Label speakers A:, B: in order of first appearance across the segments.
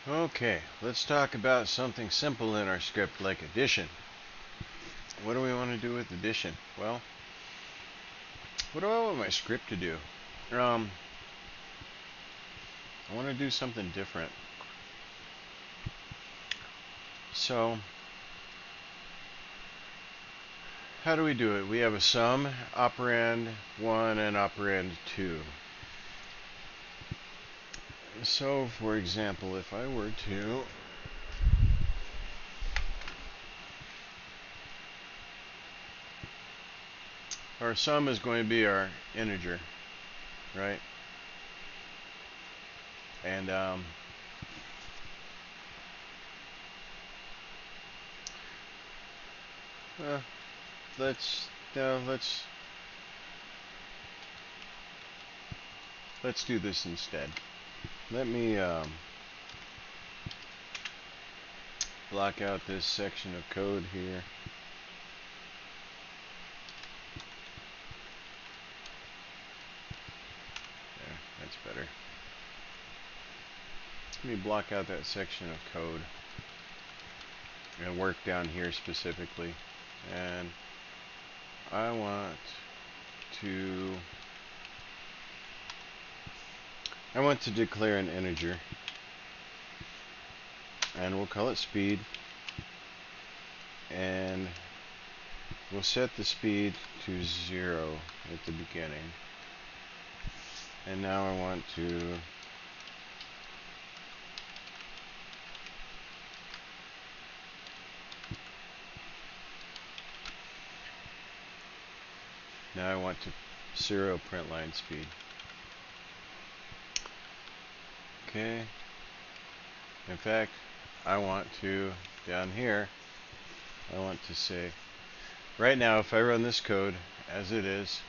A: Okay, let's talk about something simple in our script like addition. What do we want to do with addition? Well, what do I want my script to do? I want to do something different. So, how do we do it? We have a sum, operand 1, and operand 2. So, for example, if I were to our sum is going to be our integer, right? And uh, let's no, let's do this instead. Let me block out this section of code here. There, that's better. Let me block out that section of code and work down here specifically. And I want to declare an integer, and we'll call it speed, and we'll set the speed to 0 at the beginning. And now I want to zero print line speed. Okay. In fact, I want to, down here, I want to say, right now if I run this code as it is,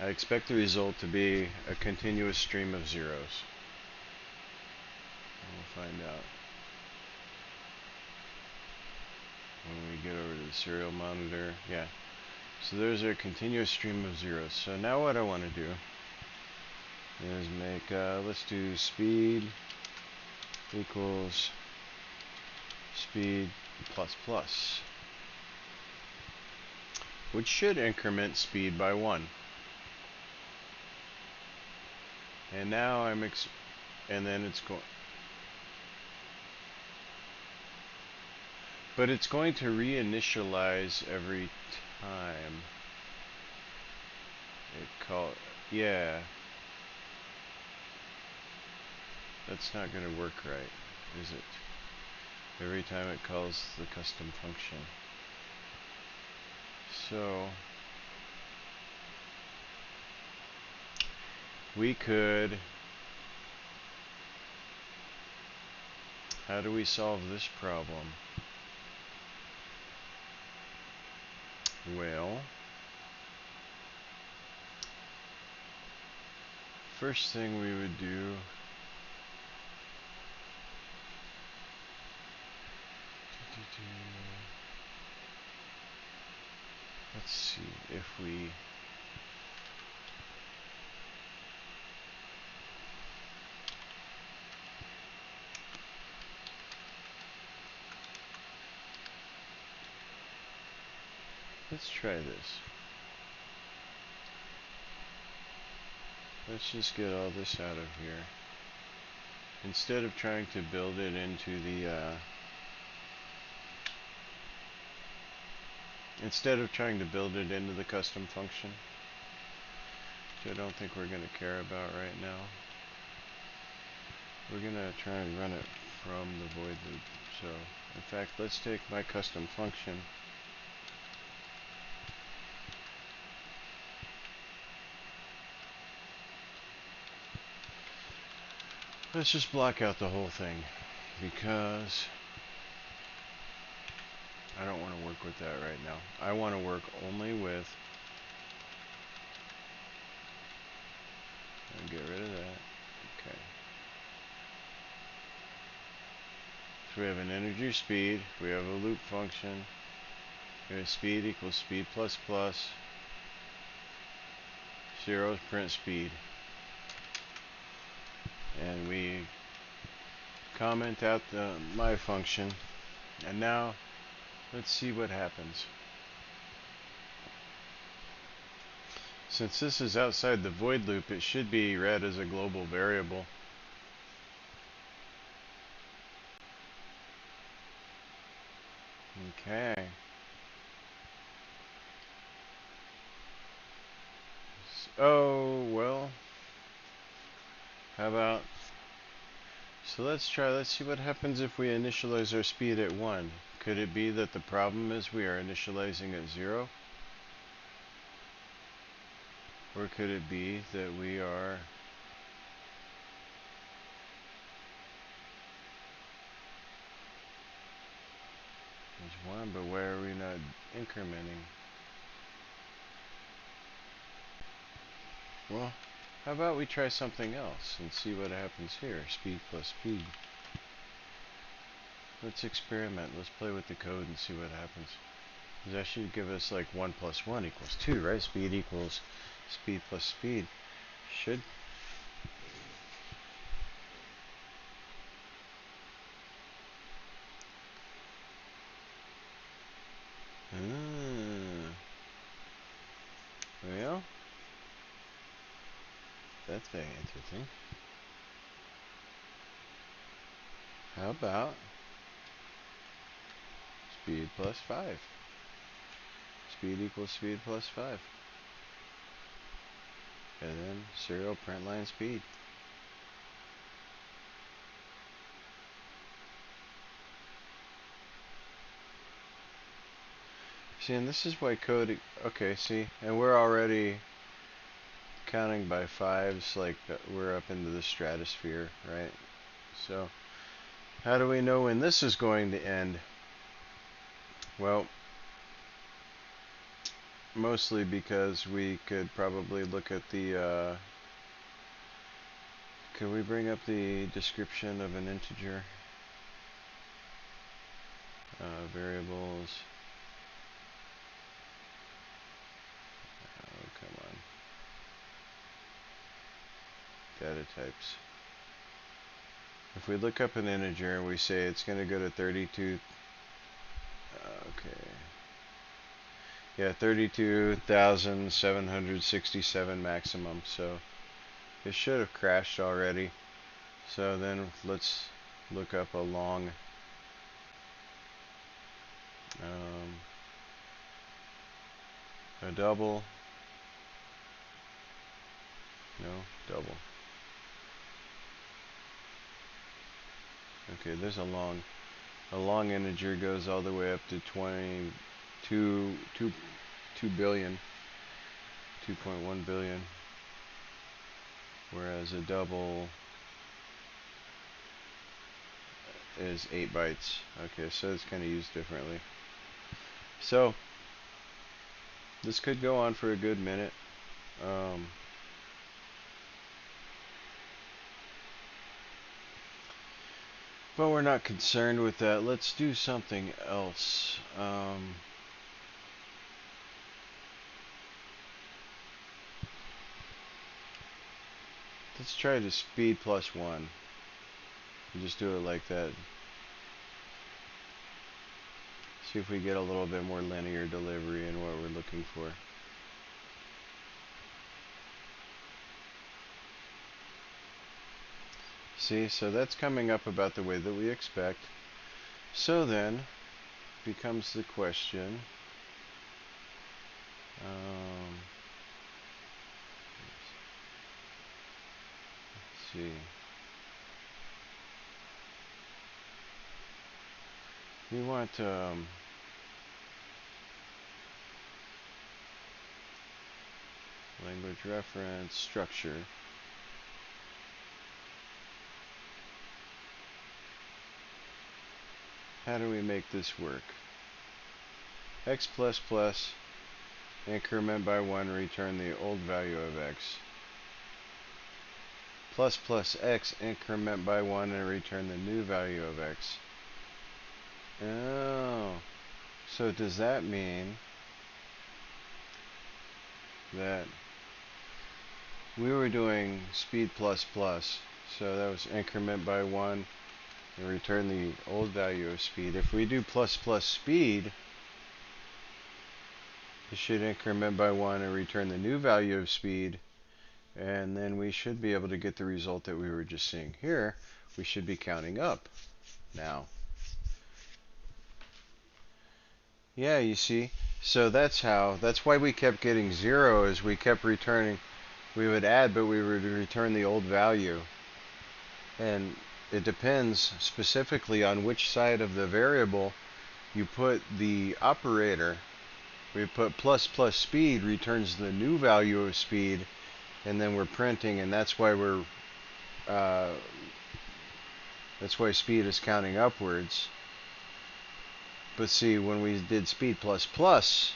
A: I expect the result to be a continuous stream of zeros. We'll find out when we get over to the serial monitor. Yeah. So there's a continuous stream of zeros. So now what I want to do is make, let's do speed equals speed plus plus, which should increment speed by 1. And now and then it's going, but it's going to reinitialize every time it yeah, that's not going to work right, is it? Every time it calls the custom function. So we could, how do we solve this problem? Well, first thing we would do, let's see if we let's try this. Let's just get all this out of here. Instead of trying to build it into the custom function, which I don't think we're going to care about right now, we're going to try and run it from the void loop. So, in fact, let's take my custom function. Let's just block out the whole thing, because I don't want to work with that right now. I want to work only with, I'll get rid of that. Okay. So we have an integer speed, we have a loop function, we have speed equals speed plus plus, 0 is print speed, and we comment out my function, and now let's see what happens. Since this is outside the void loop, it should be read as a global variable. Okay. Oh, well. How about... So let's see what happens if we initialize our speed at 1. Could it be that the problem is we are initializing at 0? Or could it be that we are... There's 1, but why are we not incrementing? Well, how about we try something else and see what happens here. Speed plus speed. Let's experiment. Let's play with the code and see what happens. That should give us like 1 plus 1 equals 2, right? Speed equals speed plus speed. Should. Well, that's very interesting. How about speed plus 5? Speed equals speed plus 5. And then serial print line speed. See, and this is why code... Okay, see, and we're already counting by 5s, like we're up into the stratosphere, right? So, how do we know when this is going to end? Well, mostly because we could probably look at the... Could we bring up the description of an integer? Variables. Oh, come on. Data types. If we look up an integer and we say it's going to go to 32, okay, yeah, 32,767 maximum, so it should have crashed already. So then let's look up a long, a double, no, double. Okay, there's a long integer goes all the way up to 2 billion, 2.1 billion, whereas a double is 8 bytes. Okay, so it's kind of used differently. So this could go on for a good minute. But we're not concerned with that. Let's do something else. Let's try to speed plus 1. Just do it like that. See if we get a little bit more linear delivery in what we're looking for. See, so that's coming up about the way that we expect. So then becomes the question, let's see. We want language reference structure. How do we make this work? X plus plus increment by 1, return the old value of x. Plus plus x increment by 1 and return the new value of x. Oh, so does that mean that we were doing speed plus plus, so that was increment by 1 and return the old value of speed. If we do plus plus speed, it should increment by 1 and return the new value of speed, and then we should be able to get the result that we were just seeing here. We should be counting up now. Yeah, you see, so that's why we kept getting 0, is we kept returning. We would add, but we would return the old value. And it depends specifically on which side of the variable you put the operator. We put plus plus speed returns the new value of speed, and then we're printing, and that's why speed is counting upwards. But see, when we did speed plus plus,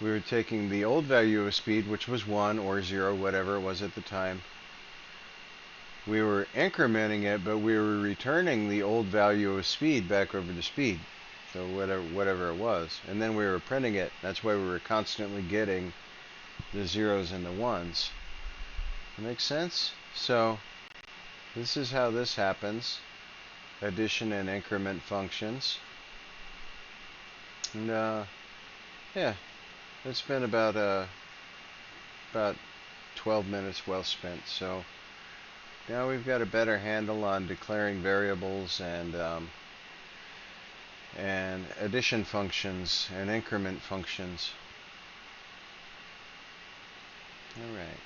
A: we were taking the old value of speed, which was 1 or 0, whatever it was at the time. We were incrementing it, but we were returning the old value of speed back over to speed. So whatever it was. And then we were printing it. That's why we were constantly getting the zeros and the ones. That makes sense? So this is how this happens. Addition and increment functions. And yeah, it's been about 12 minutes well spent. So now we've got a better handle on declaring variables and addition functions and increment functions. All right.